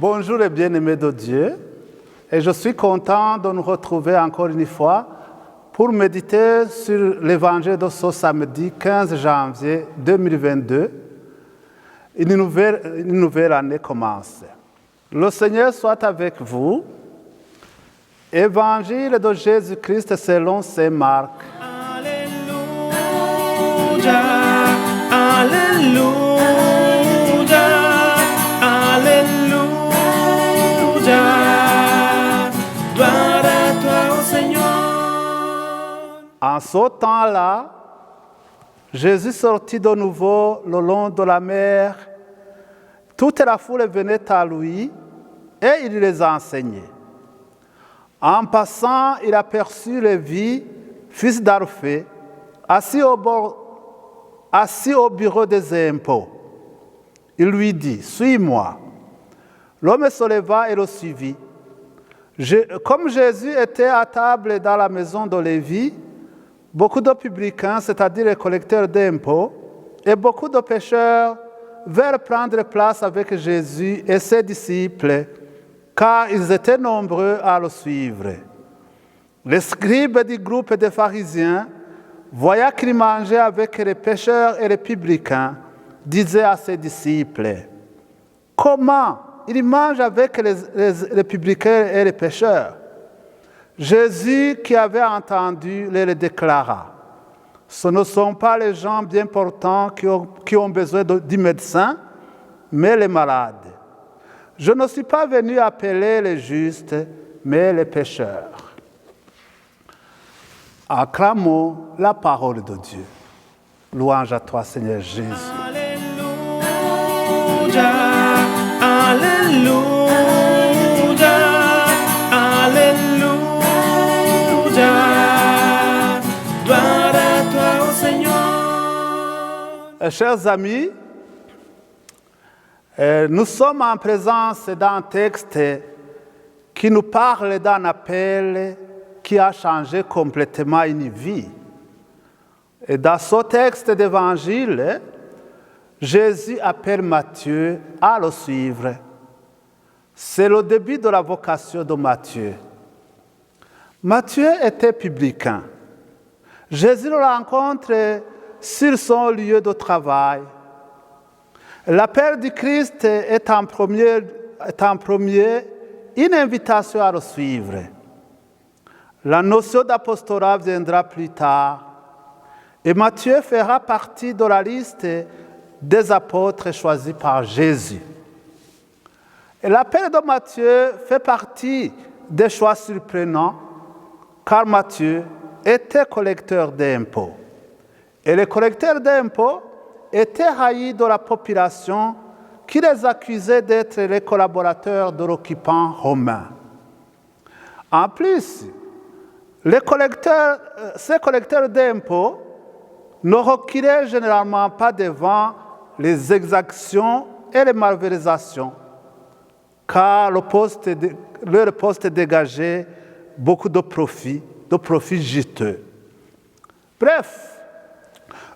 Bonjour et bien-aimés de Dieu. Et je suis content de nous retrouver encore une fois pour méditer sur l'évangile de ce samedi 15 janvier 2022. Une nouvelle année commence. Le Seigneur soit avec vous. Évangile de Jésus-Christ selon saint Marc. Alléluia, Alléluia, Alléluia. Gloire à toi, ô Seigneur. En ce temps-là, Jésus sortit de nouveau le long de la mer. Toute la foule venait à lui et il les enseignait. En passant, il aperçut Lévi, fils d'Alphée, assis au bureau des impôts. Il lui dit, « Suis-moi ». L'homme se leva et le suivit. Comme Jésus était à table dans la maison de Lévi, beaucoup de publicains, c'est-à-dire les collecteurs d'impôts, et beaucoup de pécheurs vinrent prendre place avec Jésus et ses disciples, car ils étaient nombreux à le suivre. Les scribes du groupe des pharisiens, voyant qu'il mangeait avec les pécheurs et les publicains, disaient à ses disciples, « Comment il mange avec les publicains et les pécheurs ?» Jésus, qui avait entendu, les déclara, « Ce ne sont pas les gens bien portants qui ont besoin du médecin, mais les malades. Je ne suis pas venu appeler les justes, mais les pécheurs. » Acclamons la parole de Dieu. Louange à toi, Seigneur Jésus. Alléluia, Alléluia, Alléluia. Gloire à toi, ô Seigneur. Chers amis, nous sommes en présence d'un texte qui nous parle d'un appel qui a changé complètement une vie. Et dans ce texte d'évangile, Jésus appelle Matthieu à le suivre. C'est le début de la vocation de Matthieu. Matthieu était publicain. Jésus le rencontre sur son lieu de travail. L'appel du Christ est en premier une invitation à le suivre. La notion d'apostolat viendra plus tard. Et Matthieu fera partie de la liste des apôtres choisis par Jésus. Et l'appel de Matthieu fait partie des choix surprenants, car Matthieu était collecteur d'impôts. Et les collecteurs d'impôts étaient haïs de la population qui les accusait d'être les collaborateurs de l'occupant romain. En plus, ces collecteurs d'impôts ne reculaient généralement pas devant les exactions et les malversations, car leur poste dégageait beaucoup de profits juteux. Bref,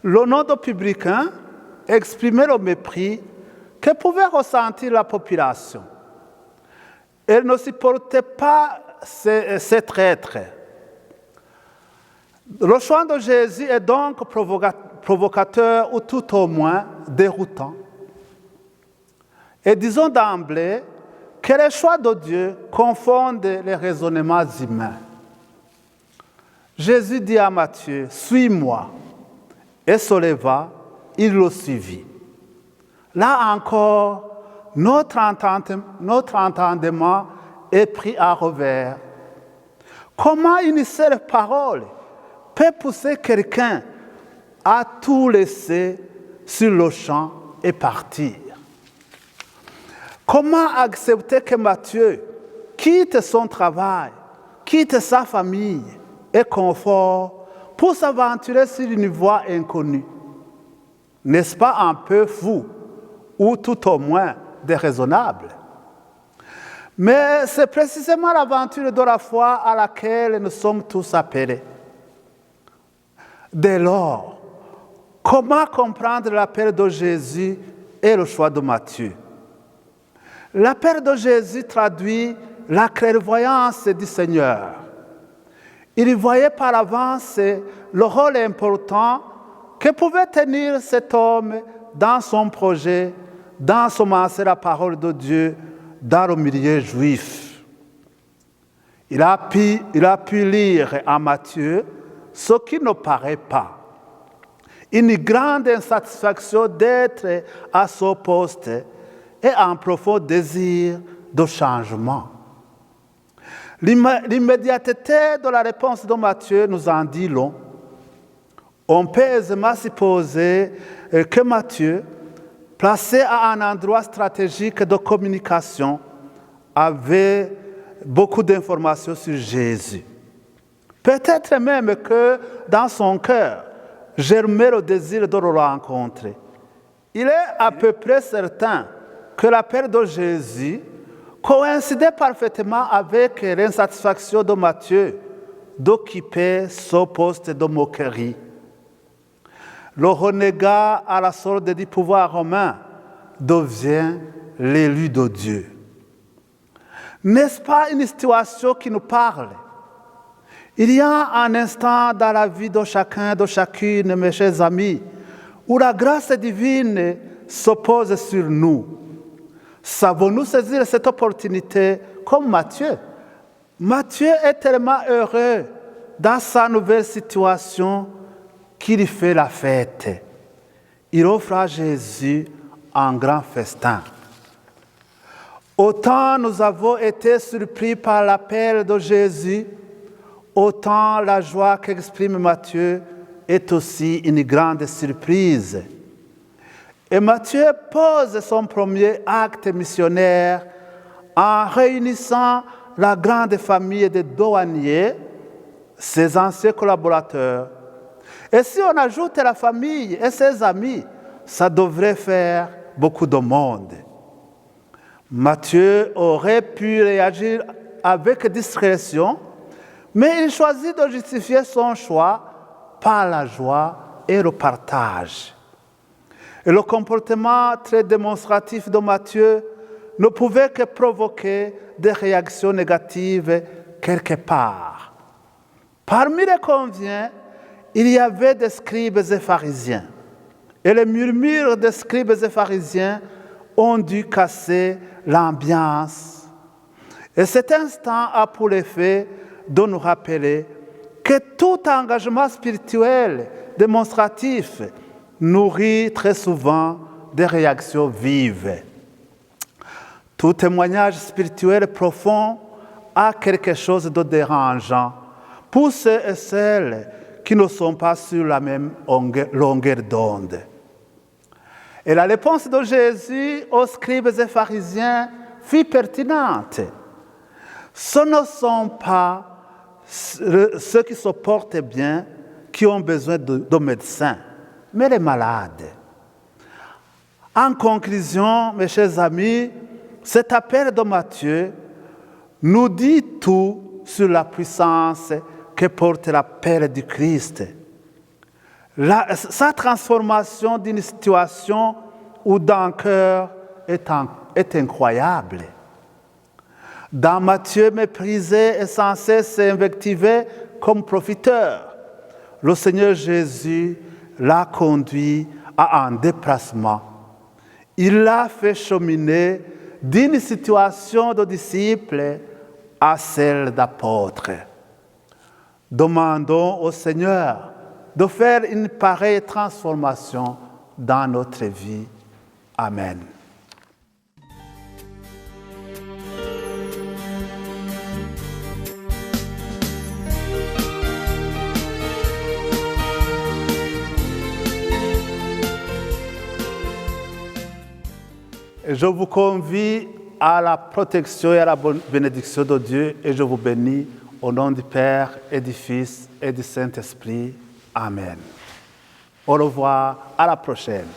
le nom de publicain exprimait le mépris que pouvait ressentir la population. Elle ne supportait pas ces traîtres. Le choix de Jésus est donc provocateur ou tout au moins déroutant. Et disons d'emblée que les choix de Dieu confondent les raisonnements humains. Jésus dit à Matthieu, « Suis-moi » et se leva, il le suivit. Là encore, notre entendement est pris à revers. Comment une seule parole peut pousser quelqu'un à tout laisser sur le champ et partir? Comment accepter que Matthieu quitte son travail, quitte sa famille et confort pour s'aventurer sur une voie inconnue? N'est-ce pas un peu fou ou tout au moins déraisonnable? Mais c'est précisément l'aventure de la foi à laquelle nous sommes tous appelés. Dès lors, comment comprendre l'appel de Jésus et le choix de Matthieu? L'appel de Jésus traduit la clairvoyance du Seigneur. Il voyait par avance le rôle important que pouvait tenir cet homme dans son projet, dans commencer la parole de Dieu dans le milieu juif. Il a pu lire en Matthieu ce qui ne paraît pas. Une grande insatisfaction d'être à ce poste et un profond désir de changement. L'immédiateté de la réponse de Matthieu nous en dit long. On peut aisément supposer que Matthieu, placé à un endroit stratégique de communication, avait beaucoup d'informations sur Jésus. Peut-être même que dans son cœur, germait le désir de le rencontrer. Il est à peu près certain que l'appel de Jésus coïncidait parfaitement avec l'insatisfaction de Matthieu d'occuper ce poste de moquerie. Le renégat à la solde du pouvoir romain devient l'élu de Dieu. N'est-ce pas une situation qui nous parle? Il y a un instant dans la vie de chacun, de chacune, mes chers amis, où la grâce divine s'oppose sur nous. Savons-nous saisir cette opportunité comme Matthieu? Matthieu est tellement heureux dans sa nouvelle situation qu'il fait la fête. Il offre à Jésus un grand festin. Autant nous avons été surpris par l'appel de Jésus, autant la joie qu'exprime Matthieu est aussi une grande surprise. Et Matthieu pose son premier acte missionnaire en réunissant la grande famille des douaniers, ses anciens collaborateurs. Et si on ajoute la famille et ses amis, ça devrait faire beaucoup de monde. Matthieu aurait pu réagir avec discrétion, mais il choisit de justifier son choix par la joie et le partage. Et le comportement très démonstratif de Matthieu ne pouvait que provoquer des réactions négatives quelque part. Parmi les conviés, il y avait des scribes et pharisiens. Et les murmures des scribes et pharisiens ont dû casser l'ambiance. Et cet instant a pour effet de nous rappeler que tout engagement spirituel démonstratif nourrit très souvent des réactions vives. Tout témoignage spirituel profond a quelque chose de dérangeant pour ceux et celles qui ne sont pas sur la même longueur d'onde. Et la réponse de Jésus aux scribes et pharisiens fut pertinente. Ce ne sont pas ceux qui se portent bien qui ont besoin de médecins, mais les malades. En conclusion, mes chers amis, cet appel de Matthieu nous dit tout sur la puissance que porte l'appel du Christ. Sa transformation d'une situation ou d'un cœur est incroyable. Dans Matthieu méprisé et sans cesse invectivé comme profiteur, le Seigneur Jésus l'a conduit à un déplacement. Il l'a fait cheminer d'une situation de disciple à celle d'apôtre. Demandons au Seigneur de faire une pareille transformation dans notre vie. Amen. Je vous convie à la protection et à la bénédiction de Dieu et je vous bénis au nom du Père et du Fils et du Saint-Esprit. Amen. Au revoir, à la prochaine.